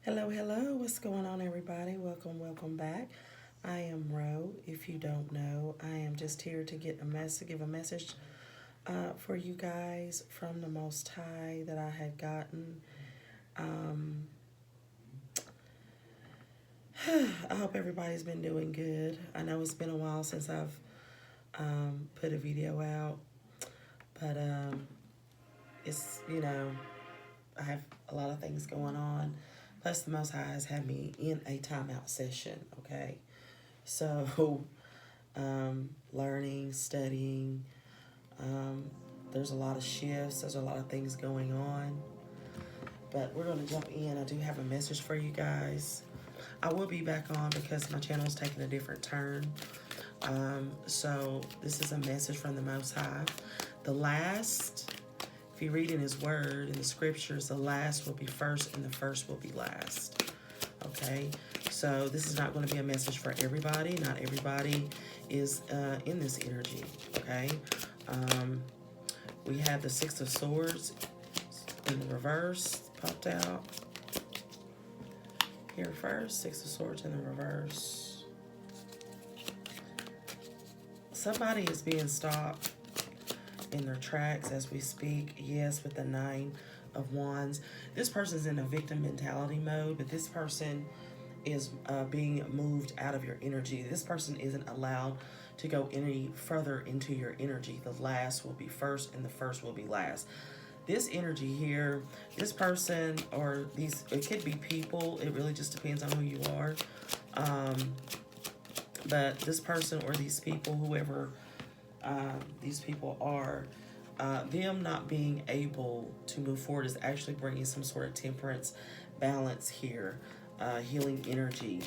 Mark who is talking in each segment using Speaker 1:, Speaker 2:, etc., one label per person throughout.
Speaker 1: Hello, hello. What's going on, everybody? Welcome back. I am Ro. If you don't know, I am just here to give a message for you guys from the Most High that I had gotten. Um, I hope everybody's been doing good. I know it's been a while since I've put a video out, but it's I have a lot of things going on. Plus, the Most High has had me in a timeout session. Okay, so learning, studying. Um, there's a lot of shifts. There's a lot of things going on. But we're going to jump in. I do have a message for you guys. I will be back on because my channel is taking a different turn. So this is a message from the Most High. The last, if you read in His Word, in the Scriptures, the last will be first and the first will be last. Okay? So this is not going to be a message for everybody. Not everybody is in this energy. Okay? We have the Six of Swords in the reverse popped out. Here first, Six of Swords in the reverse. Somebody is being stopped in their tracks as we speak. Yes, with the Nine of Wands. This person's in a victim mentality mode, but this person is being moved out of your energy. This person isn't allowed to go any further into your energy. The last will be first and the first will be last. This energy here, this person or these, it could be people. It really just depends on who you are. But this person or these people, whoever these people are, them not being able to move forward is actually bringing some sort of temperance, balance here, healing energy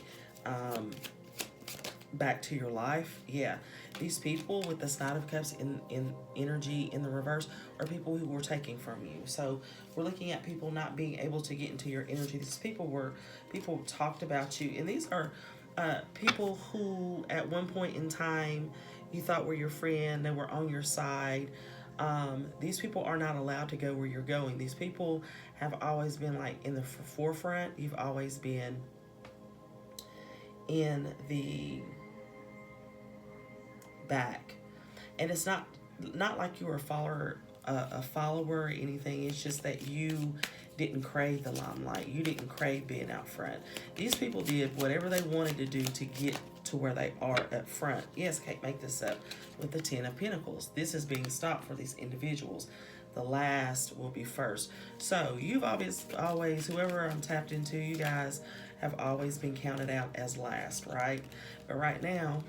Speaker 1: back to your life. Yeah, these people with the Knight of Cups in energy in the reverse are people who were taking from you. So we're looking at people not being able to get into your energy. These people talked about you, and these are people who at one point in time you thought were your friend. They were on your side. These people are not allowed to go where you're going. These people have always been like in the forefront. You've always been in the back, and it's not like you were a follower or anything. It's just that you didn't crave the limelight. You didn't crave being out front. These people did whatever they wanted to do to get to where they are up front. Yes, can't make this up. With the Ten of Pentacles, this is being stopped for these individuals. The last will be first. So you've always, whoever I'm tapped into, you guys have always been counted out as last, right? But right now,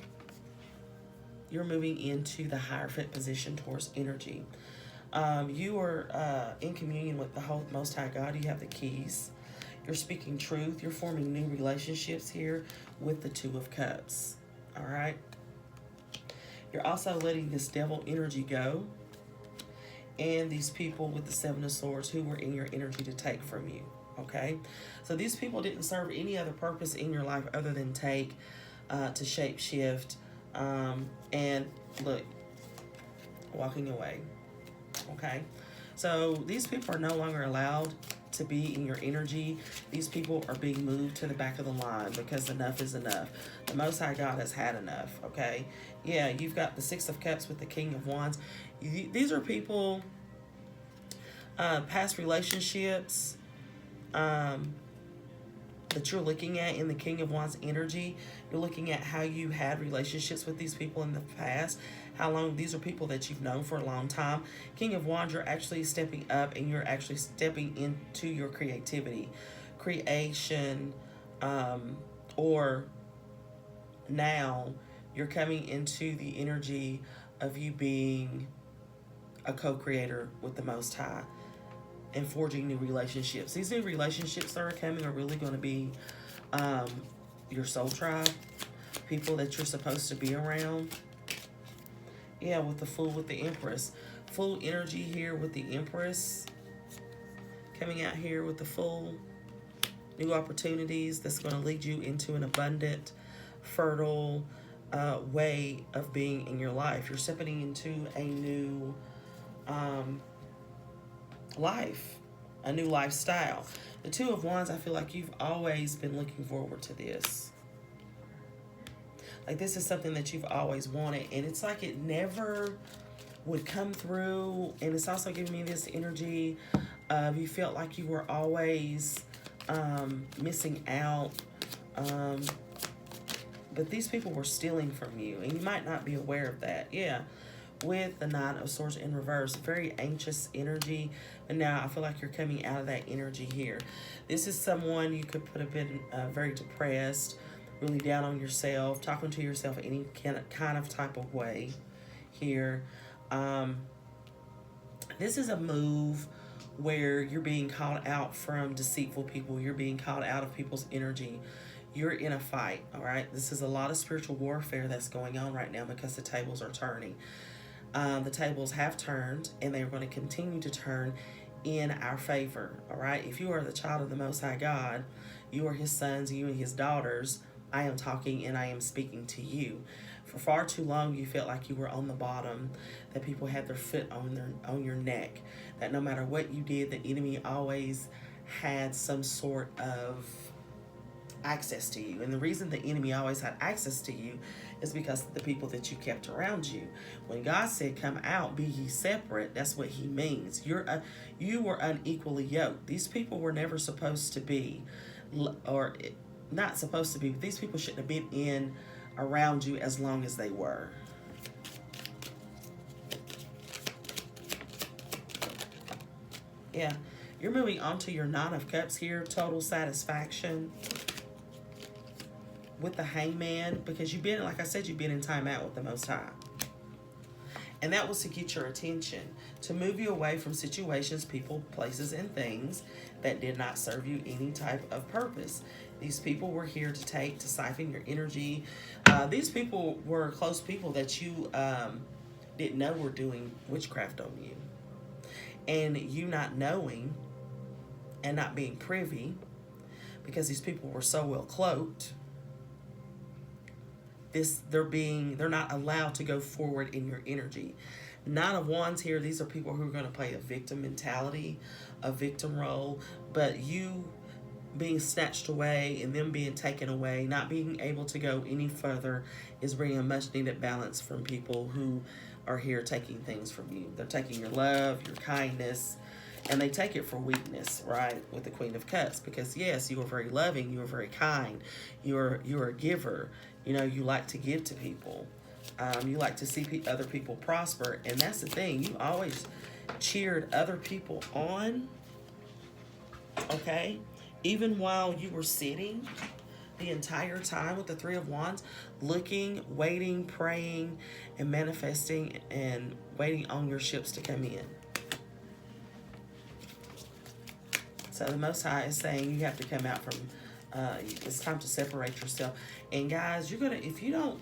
Speaker 1: you're moving into the Hierophant position towards energy. You are in communion with the Most High God. You have the keys. You're speaking truth. You're forming new relationships here with the Two of Cups. All right. You're also letting this devil energy go. And these people with the Seven of Swords who were in your energy to take from you. Okay. So these people didn't serve any other purpose in your life other than take, to shape shift. And look, walking away. Okay. So these people are no longer allowed to be in your energy. These people are being moved to the back of the line because enough is enough. The Most High God has had enough. Okay. Yeah, you've got the Six of Cups with the King of Wands. These are people, past relationships, that you're looking at in the King of Wands energy. You're looking at how you had relationships with these people in the past, how long these are people that you've known for a long time. King of Wands, you're actually stepping up and you're actually stepping into your creativity, creation, or now you're coming into the energy of you being a co-creator with the Most High and forging new relationships. These new relationships that are coming are really going to be your soul tribe, people that you're supposed to be around. Yeah, with the Fool, with the Empress. Full energy here with the Empress. Coming out here with the Fool. New opportunities that's going to lead you into an abundant, fertile way of being in your life. You're stepping into a new life. a new lifestyle. The Two of Wands, I feel like you've always been looking forward to this. Like this is something that you've always wanted, and it's like it never would come through. And it's also giving me this energy of you felt like you were always missing out. But these people were stealing from you, and you might not be aware of that. Yeah. With the Nine of Swords in reverse, very anxious energy. And now I feel like you're coming out of that energy here. This is someone you could put a bit very depressed, really down on yourself, talking to yourself any kind of type of way here. This is a move where you're being called out from deceitful people. You're being called out of people's energy. You're in a fight, all right? This is a lot of spiritual warfare that's going on right now because the tables are turning. The tables have turned, and they're going to continue to turn in our favor, all right? If you are the child of the Most High God, you are his sons, you and his daughters, I am talking and I am speaking to you. For far too long, you felt like you were on the bottom, that people had their foot on your neck, that no matter what you did, the enemy always had some sort of access to you. And the reason the enemy always had access to you is because of the people that you kept around you. When God said, come out, be ye separate, that's what he means. You were unequally yoked. These people were never supposed to be, or not supposed to be, but these people shouldn't have been in around you as long as they were. Yeah, you're moving on to your Nine of Cups here, total satisfaction with the Hangman, because you've been, like I said, you've been in time out with the Most High. And that was to get your attention, to move you away from situations, people, places, and things that did not serve you any type of purpose. These people were here to siphon your energy. These people were close people that you didn't know were doing witchcraft on you. And you not knowing and not being privy, because these people were so well cloaked, they're not allowed to go forward in your energy. Nine of Wands here, these are people who are going to play a victim mentality, a victim role, but you being snatched away and them being taken away, not being able to go any further, is bringing a much needed balance from people who are here taking things from you. They're taking your love, your kindness, and they take it for weakness, right? With the Queen of Cups, because yes, you are very loving, you are very kind, you're a giver. You know, you like to give to people. You like to see other people prosper. And that's the thing. You always cheered other people on. Okay? Even while you were sitting the entire time with the Three of Wands, looking, waiting, praying, and manifesting, and waiting on your ships to come in. So the Most High is saying you have to come out from... it's time to separate yourself. And guys, if you don't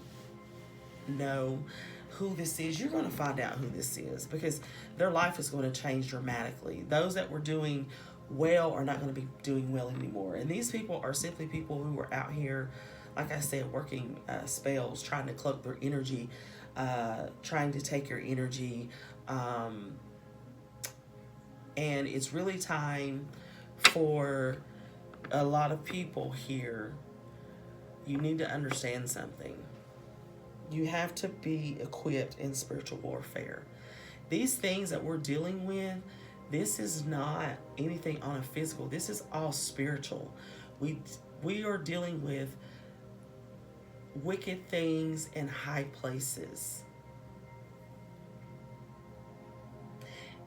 Speaker 1: know who this is, you're going to find out who this is, because their life is going to change dramatically. Those that were doing well are not going to be doing well anymore. And these people are simply people who were out here, like I said, working spells, trying to cloak their energy, trying to take your energy. And it's really time for a lot of people here. You need to understand something. You have to be equipped in spiritual warfare. These things that we're dealing with, this is not anything on a physical. This is all spiritual. We are dealing with wicked things in high places.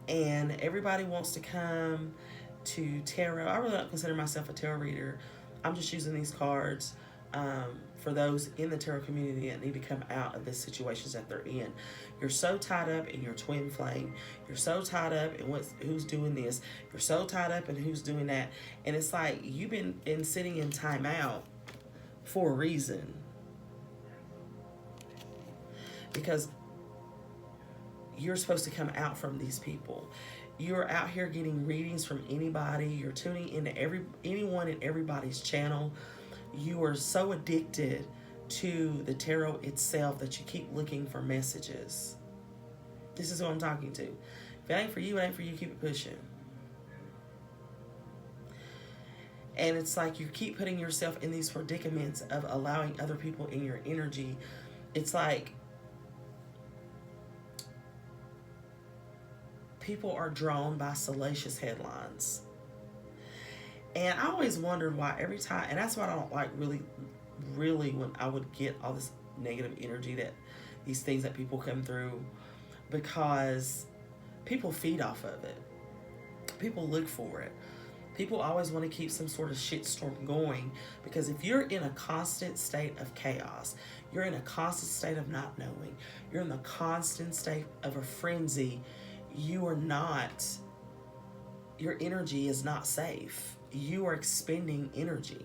Speaker 1: And everybody wants to come to tarot. I really don't consider myself a tarot reader. I'm just using these cards for those in the tarot community that need to come out of the situations that they're in. You're so tied up in your twin flame. You're so tied up in who's doing this. You're so tied up in who's doing that. And it's like you've been sitting in timeout for a reason. Because you're supposed to come out from these people. You're out here getting readings from anybody. You're tuning into anyone and everybody's channel. You are so addicted to the tarot itself that you keep looking for messages. This is who I'm talking to. If it ain't for you, it ain't for you. Keep it pushing. And it's like you keep putting yourself in these predicaments of allowing other people in your energy. It's like people are drawn by salacious headlines. And I always wondered why every time, and that's why I don't like really when I would get all this negative energy, that these things that people come through, because people feed off of it. People look for it. People always want to keep some sort of shitstorm going, because if you're in a constant state of chaos, you're in a constant state of not knowing, you're in the constant state of a frenzy, you are not, your energy is not safe. You are expending energy.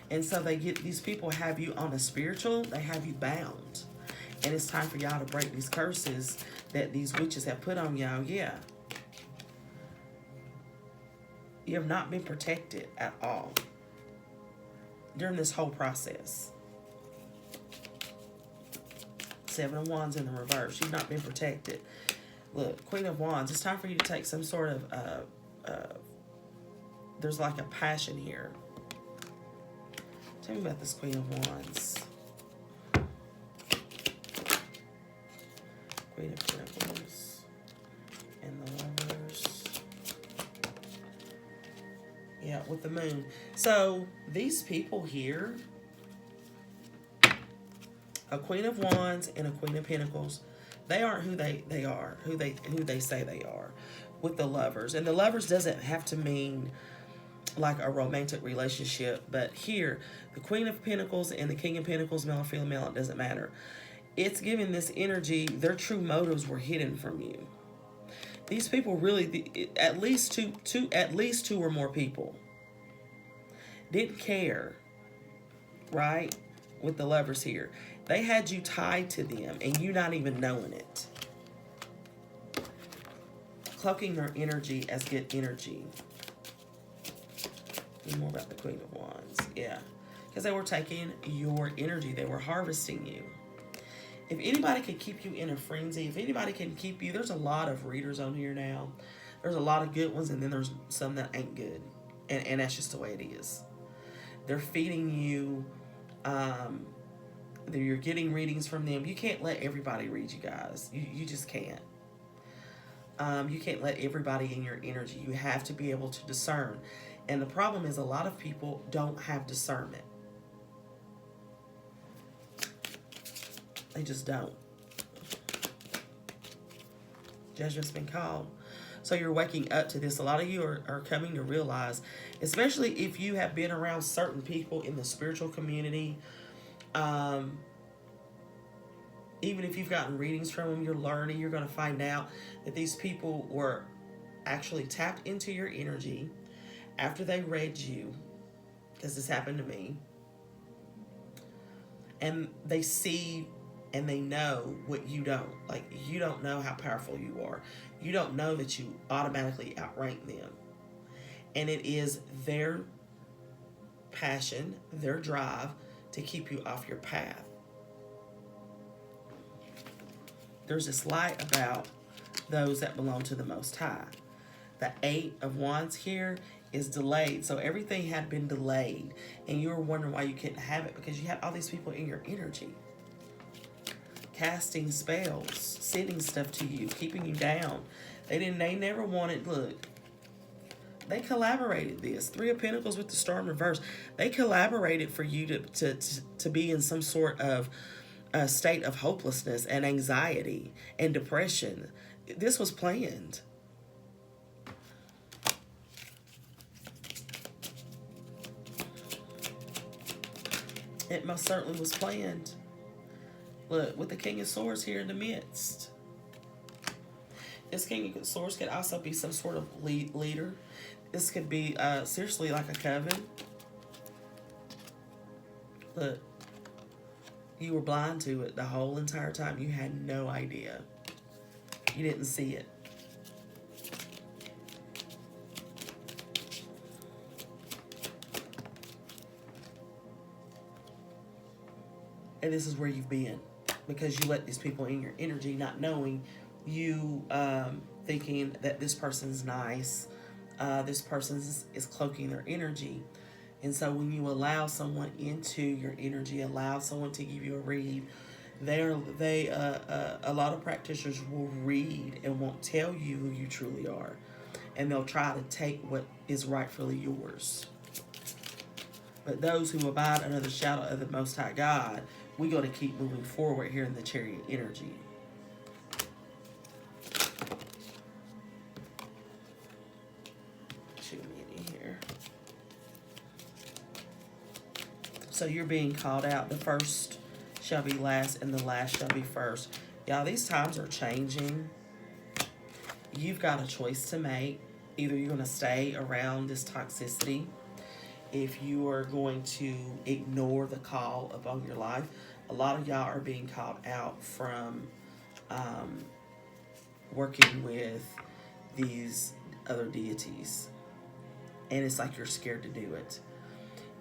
Speaker 1: And so these people have you on a spiritual, they have you bound. And it's time for y'all to break these curses that these witches have put on y'all. Yeah. You have not been protected at all during this whole process. 7 of Wands in the reverse. You've not been protected. Look, Queen of Wands. It's time for you to take some sort of, there's like a passion here. Tell me about this Queen of Wands. Queen of Pentacles. And the Lovers. Yeah, with the Moon. So, these people here, a Queen of Wands and a Queen of Pentacles, they aren't who they are, who they say they are, with the Lovers. And the Lovers doesn't have to mean like a romantic relationship, but here, the Queen of Pentacles and the King of Pentacles, male or female, it doesn't matter. It's giving this energy, their true motives were hidden from you. These people really, at least two or more people, didn't care, right? With the Lovers here. They had you tied to them and you not even knowing it. Cloaking their energy as good energy. More about the Queen of Wands. Yeah. Because they were taking your energy. They were harvesting you. If anybody can keep you in a frenzy, if anybody can keep you, there's a lot of readers on here now. There's a lot of good ones, and then there's some that ain't good. And that's just the way it is. They're feeding you. You're getting readings from them. You can't let everybody read you guys. You just can't. You can't let everybody in your energy. You have to be able to discern. And the problem is a lot of people don't have discernment. They just don't. Judgment's been called. So you're waking up to this. A lot of you are coming to realize, especially if you have been around certain people in the spiritual community, even if you've gotten readings from them, you're learning, you're going to find out that these people were actually tapped into your energy after they read you, because this happened to me, and they see and they know what you don't. Like, you don't know how powerful you are. You don't know that you automatically outrank them. And it is their passion, their drive to keep you off your path. There's this light about those that belong to the Most High. The 8 of Wands here is delayed. So everything had been delayed. And you were wondering why you couldn't have it, because you had all these people in your energy. Casting spells, sending stuff to you, keeping you down. They never wanted, look, they collaborated this. 3 of Pentacles with the Star in reverse. They collaborated for you to be in some sort of a state of hopelessness and anxiety and depression. This was planned. It most certainly was planned. Look, with the King of Swords here in the midst. This King of Swords could also be some sort of leader. This could be seriously like a coven. Look, you were blind to it the whole entire time. You had no idea. You didn't see it. And this is where you've been, because you let these people in your energy, not knowing, you thinking that this person's nice, This person is cloaking their energy. And so when you allow someone into your energy, allow someone to give you a read, a lot of practitioners will read and won't tell you who you truly are. And they'll try to take what is rightfully yours. But those who abide under the shadow of the Most High God, we got to keep moving forward here in the Chariot energy. Here. So you're being called out. The first shall be last, and the last shall be first. Y'all, these times are changing. You've got a choice to make. Either you're going to stay around this toxicity, if you are going to ignore the call upon your life. A lot of y'all are being called out from working with these other deities. And it's like you're scared to do it.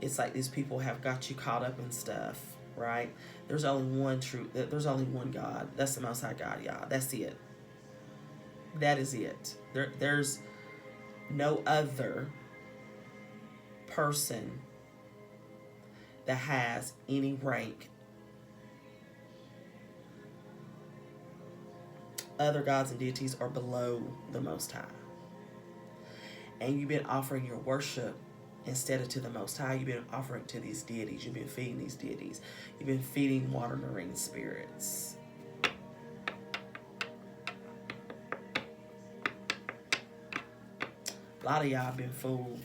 Speaker 1: It's like these people have got you caught up in stuff, right? There's only one there's only one God. That's the Most High God, y'all. That's it. That is it. There's no other person that has any rank. Other gods and deities are below the Most High. And you've been offering your worship instead of to the Most High. You've been offering to these deities. You've been feeding these deities. You've been feeding water marine spirits. A lot of y'all have been fooled.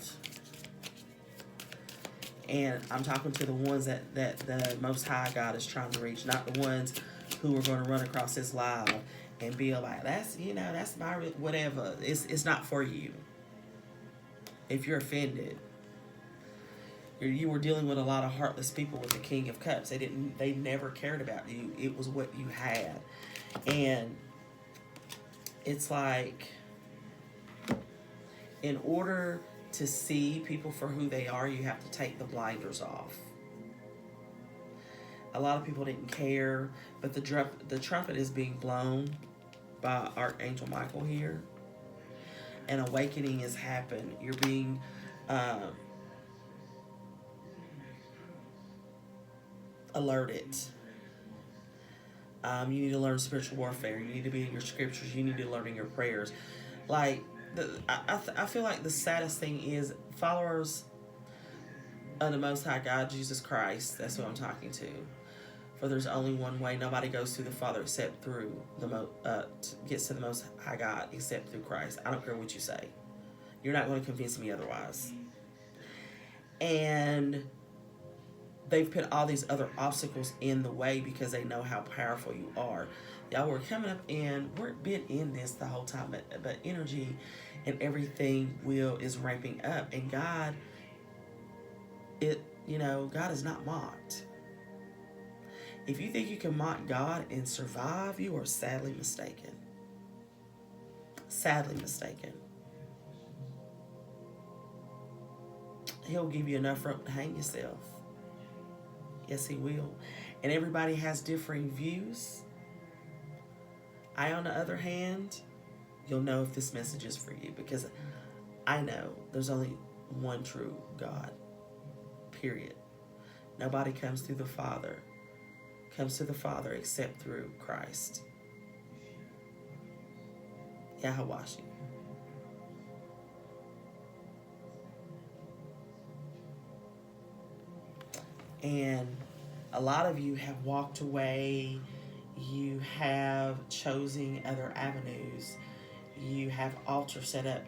Speaker 1: And I'm talking to the ones that the Most High God is trying to reach, not the ones who are going to run across this live and be like, that's my whatever. It's not for you. If you're offended, you were dealing with a lot of heartless people with the King of Cups. They never cared about you. It was what you had. And it's like, in order to see people for who they are, you have to take the blinders off. A lot of people didn't care, but the trumpet is being blown by Archangel Michael here. An awakening has happened. You're being alerted. You need to learn spiritual warfare. You need to be in your scriptures. You need to learn in your prayers. Like, I feel like the saddest thing is followers of the Most High God, Jesus Christ. That's who I'm talking to. For there's only one way. Nobody goes through the Father except through gets to the Most High God except through Christ. I don't care what you say. You're not going to convince me otherwise. And they've put all these other obstacles in the way because they know how powerful you are. Y'all, we're coming up in, we've been in this the whole time, but energy and everything is ramping up. And God, God is not mocked. If you think you can mock God and survive, you are sadly mistaken. Sadly mistaken. He'll give you enough rope to hang yourself. Yes, he will. And everybody has differing views. On the other hand, you'll know if this message is for you, because I know there's only one true God. Period. Nobody comes to the Father except through Christ. Yahawashi. And a lot of you have walked away. You have chosen other avenues. You have altars set up.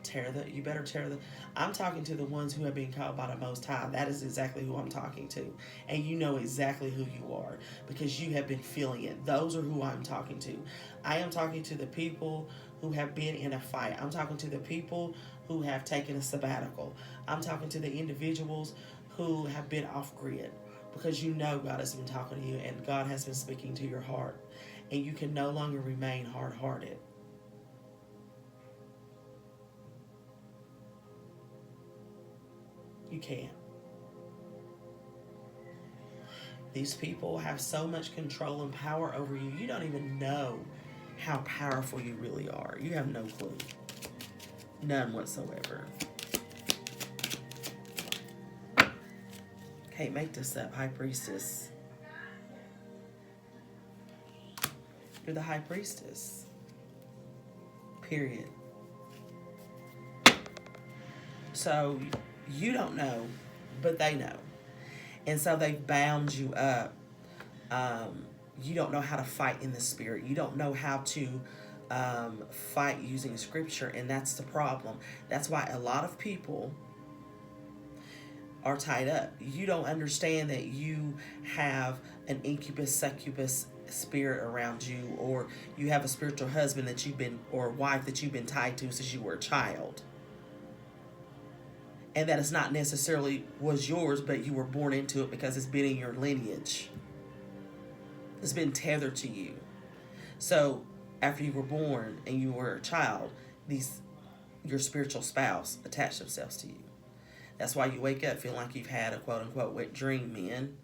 Speaker 1: You better tear the. I'm talking to the ones who have been called by the Most High. That is exactly who I'm talking to. And you know exactly who you are because you have been feeling it. Those are who I'm talking to. I am talking to the people who have been in a fight. I'm talking to the people who have taken a sabbatical. I'm talking to the individuals who have been off grid because you know God has been talking to you and God has been speaking to your heart. And you can no longer remain hard-hearted. You can't. These people have so much control and power over you, you don't even know how powerful you really are. You have no clue. None whatsoever. Can't make this up. High priestess. You're the high priestess. Period. So you don't know, but they know. And so they've bound you up. You don't know how to fight in the spirit. You don't know how to fight using scripture. And that's the problem. That's why a lot of people are tied up. You don't understand that you have an incubus, succubus spirit around you, or you have a spiritual husband that you've been, or wife that you've been tied to since you were a child. And that it's not necessarily was yours, but you were born into it because it's been in your lineage. It's been tethered to you. So after you were born and you were a child, your spiritual spouse attached themselves to you. That's why you wake up feeling like you've had a quote-unquote wet dream, men.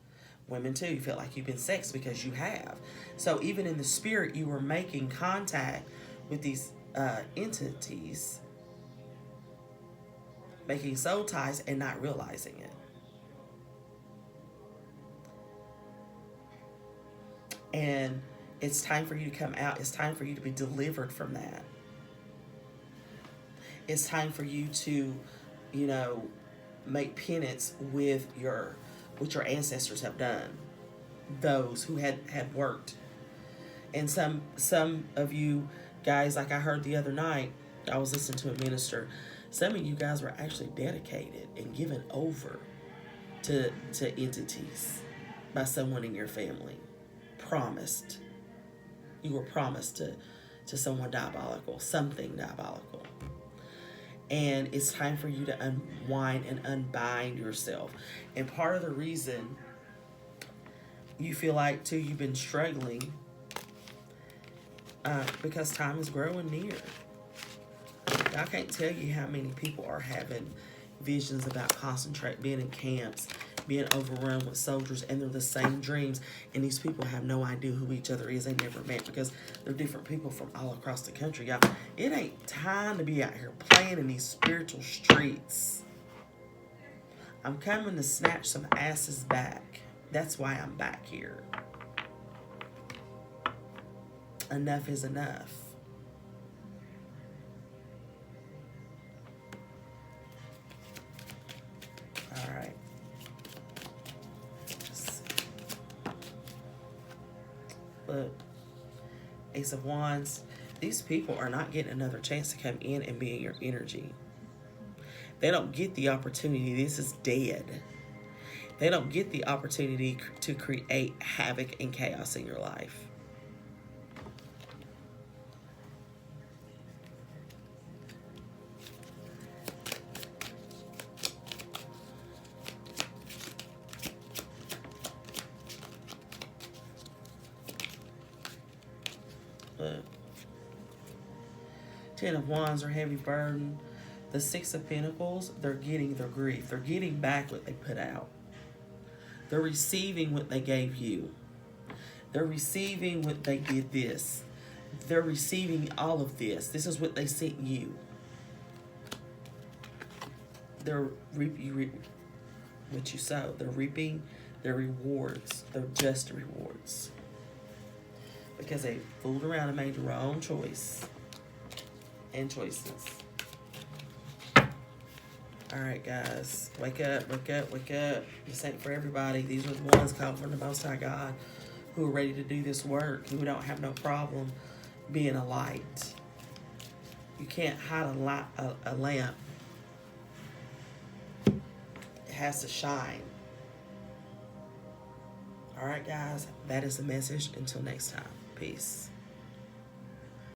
Speaker 1: Women too, you feel like you've been sexed because you have. So even in the spirit, you were making contact with these entities, making soul ties and not realizing it. And it's time for you to come out. It's time for you to be delivered from that. It's time for you to, make penance with what your ancestors have done. Those who had worked. And some of you guys, like I heard the other night, I was listening to a minister. Some of you guys were actually dedicated and given over to entities by someone in your family. Promised. You were promised to someone diabolical, something diabolical. And it's time for you to unwind and unbind yourself. And part of the reason you feel like, too, you've been struggling because time is growing near. I can't tell you how many people are having visions about being in camps, being overrun with soldiers, and they're the same dreams. And these people have no idea who each other is. They never met because they're different people from all across the country. Y'all, it ain't time to be out here playing in these spiritual streets. I'm coming to snatch some asses back. That's why I'm back here. Enough is enough. All right. Look, Ace of Wands. These people are not getting another chance to come in and be in your energy. They don't get the opportunity. This is dead. They don't get the opportunity to create havoc and chaos in your life. Ten of Wands are heavy burden. The Six of Pentacles, they're getting their grief. They're getting back what they put out. They're receiving what they gave you. They're receiving what they did this. They're receiving all of this. This is what they sent you. They're reaping what you sow. They're reaping their rewards. They're just rewards. Because they fooled around and made the wrong choice. And choices. All right, guys. Wake up, wake up, wake up. This ain't for everybody. These are the ones called from the Most High God who are ready to do this work, who don't have no problem being a light. You can't hide a lamp. It has to shine. All right, guys. That is the message. Until next time. Peace.